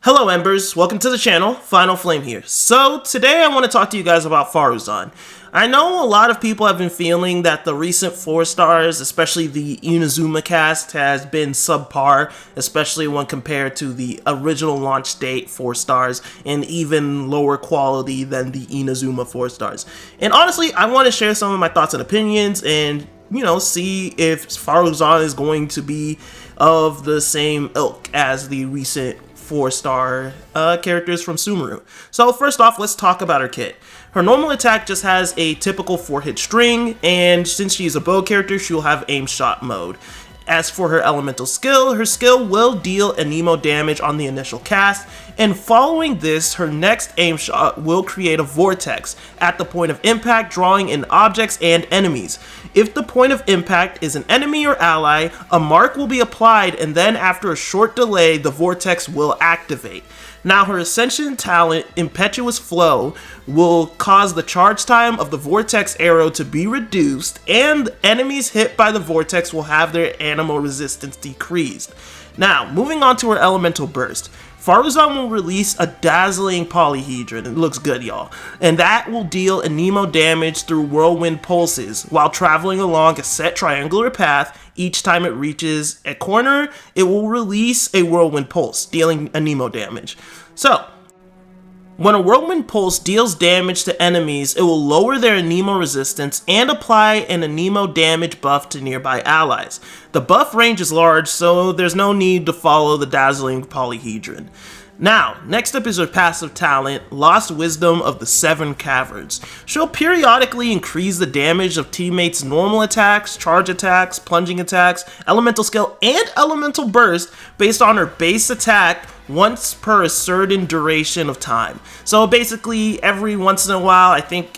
Hello Embers, welcome to the channel, Final Flame here. So today I want to talk to you guys about Faruzan. I know a lot of people have been feeling that the recent 4 stars, especially the Inazuma cast, has been subpar, especially when compared to the original launch date 4 stars, and even lower quality than the Inazuma 4 stars. And honestly, I want to share some of my thoughts and opinions and, see if Faruzan is going to be of the same ilk as the recent 4-star characters from Sumeru. So first off, let's talk about her kit. Her normal attack just has a typical 4-hit string, and since she's a bow character, she'll have aim shot mode. As for her elemental skill, her skill will deal anemo damage on the initial cast, and following this, her next aim shot will create a vortex at the point of impact, drawing in objects and enemies. If the point of impact is an enemy or ally, a mark will be applied, and then after a short delay, the vortex will activate. Now, her Ascension talent, Impetuous Flow, will cause the charge time of the Vortex arrow to be reduced, and enemies hit by the Vortex will have their animal resistance decreased. Now, moving on to her Elemental Burst. Faruzan will release a dazzling polyhedron, it looks good y'all, and that will deal anemo damage through whirlwind pulses while traveling along a set triangular path. Each time it reaches a corner, it will release a whirlwind pulse, dealing anemo damage. So, when a whirlwind pulse deals damage to enemies, it will lower their anemo resistance and apply an anemo damage buff to nearby allies. The buff range is large, so there's no need to follow the dazzling polyhedron. Now, next up is her passive talent, Lost Wisdom of the Seven Caverns. She'll periodically increase the damage of teammates' normal attacks, charge attacks, plunging attacks, elemental skill, and elemental burst based on her base attack once per a certain duration of time. So basically, every once in a while,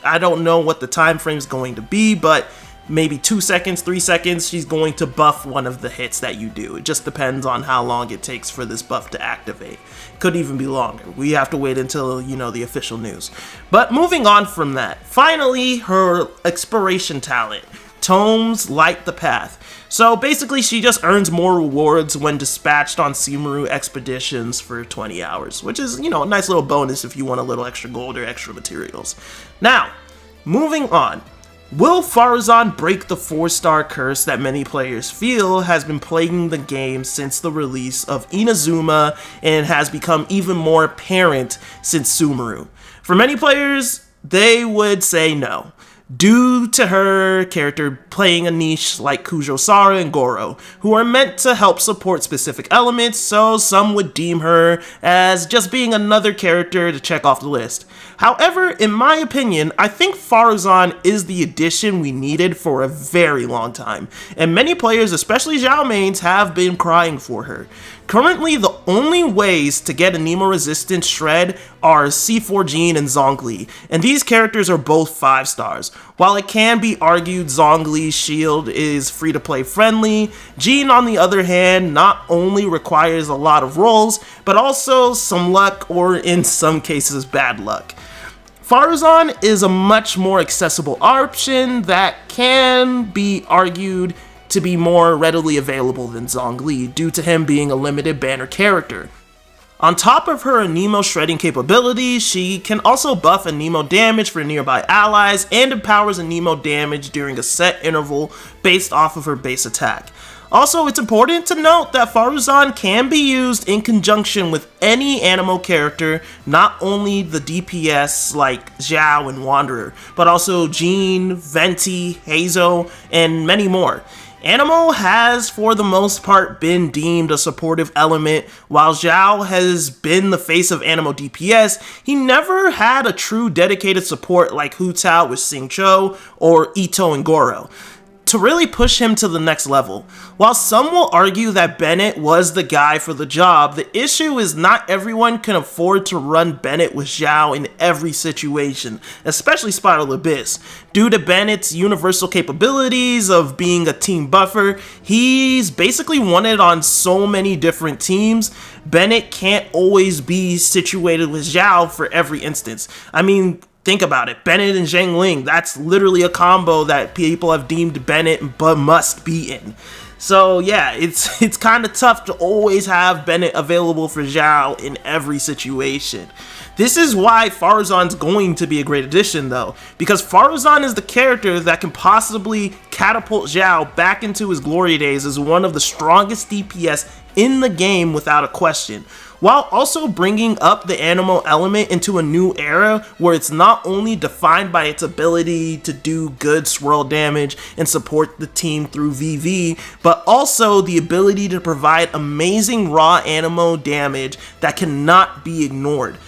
I don't know what the time frame is going to be, but maybe 2 seconds, 3 seconds, she's going to buff one of the hits that you do. It just depends on how long it takes for this buff to activate. Could even be longer. We have to wait until, the official news. But moving on from that, finally, her Exploration talent, Tomes Light the Path. So basically, she just earns more rewards when dispatched on Sumeru expeditions for 20 hours, which is, a nice little bonus if you want a little extra gold or extra materials. Now, moving on. Will Faruzan break the 4-star curse that many players feel has been plaguing the game since the release of Inazuma and has become even more apparent since Sumeru? For many players, they would say no, due to her character playing a niche like Kujo-Sara and Goro, who are meant to help support specific elements, so some would deem her as just being another character to check off the list. However, in my opinion, I think Faruzan is the addition we needed for a very long time, and many players, especially Zhao mains, have been crying for her. Currently, the only ways to get anemo resistant shred are C4 Jean and Zhongli, and these characters are both 5 stars. While it can be argued Zhongli's shield is free-to-play friendly, Jean on the other hand not only requires a lot of rolls, but also some luck, or in some cases bad luck. Faruzan is a much more accessible option that can be argued to be more readily available than Zhongli due to him being a limited banner character. On top of her anemo shredding capabilities, she can also buff anemo damage for nearby allies and empowers anemo damage during a set interval based off of her base attack. Also, it's important to note that Faruzan can be used in conjunction with any Anemo character, not only the DPS like Zhao and Wanderer, but also Jean, Venti, Hazo, and many more. Anemo has, for the most part, been deemed a supportive element. While Zhao has been the face of Anemo DPS, he never had a true dedicated support like Hu Tao with Xingqiu or Ito and Goro to really push him to the next level. While some will argue that Bennett was the guy for the job, the issue is not everyone can afford to run Bennett with Zhao in every situation, especially Spiral Abyss. Due to Bennett's universal capabilities of being a team buffer, he's basically wanted on so many different teams. Bennett can't always be situated with Zhao for every instance. I mean, think about it. Bennett and Zhang Ling, that's literally a combo that people have deemed Bennett but must be in. So yeah, it's kind of tough to always have Bennett available for Zhao in every situation. This is why Faruzan's going to be a great addition though, because Faruzan is the character that can possibly catapult Zhao back into his glory days as one of the strongest DPS in the game without a question, while also bringing up the Anemo element into a new era where it's not only defined by its ability to do good swirl damage and support the team through VV, but also the ability to provide amazing raw Anemo damage that cannot be ignored.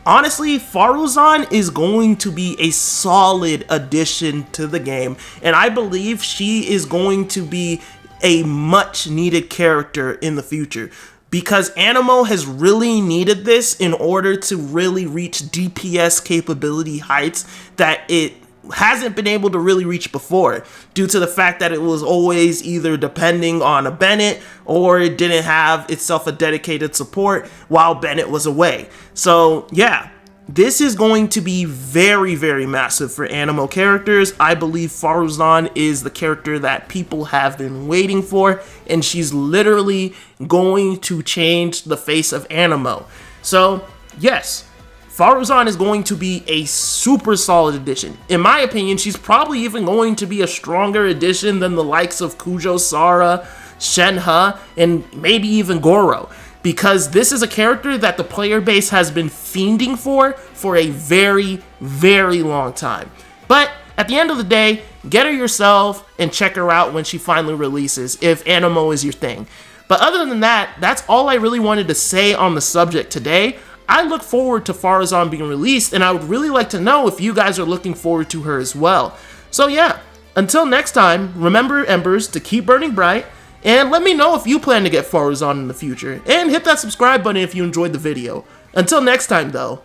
Honestly, Faruzan is going to be a solid addition to the game, and I believe she is going to be a much needed character in the future, because Anemo has really needed this in order to really reach DPS capability heights that it hasn't been able to really reach before, due to the fact that it was always either depending on a Bennett or it didn't have itself a dedicated support while Bennett was away. So yeah, this is going to be very, very massive for Anemo characters. I believe Faruzan is the character that people have been waiting for, and she's literally going to change the face of Anemo. So yes, Faruzan is going to be a super solid addition. In my opinion, she's probably even going to be a stronger addition than the likes of Kujo Sara, Shenhe, and maybe even Goro, because this is a character that the player base has been fiending for a very, very long time. But at the end of the day, get her yourself and check her out when she finally releases, if Anemo is your thing. But other than that, that's all I really wanted to say on the subject today. I look forward to Faruzan being released, and I would really like to know if you guys are looking forward to her as well. So yeah, until next time, remember, Embers, to keep burning bright, and let me know if you plan to get Faruzan in the future, and hit that subscribe button if you enjoyed the video. Until next time though,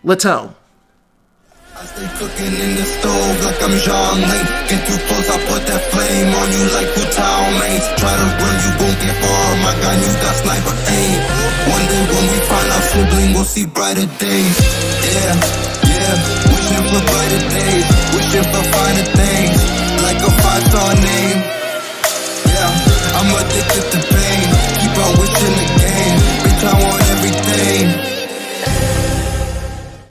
Latom. I stay cooking in the stove like I'm Jean Lane. Get too close, I put that flame on you like Putao mains. Try to run, you won't get far. My gun, you got sniper aim. One day when we find our sibling, we'll see brighter days. Yeah, yeah, wishing for brighter days. Wishing for finer things, like a 5-star name. Yeah, I'm addicted to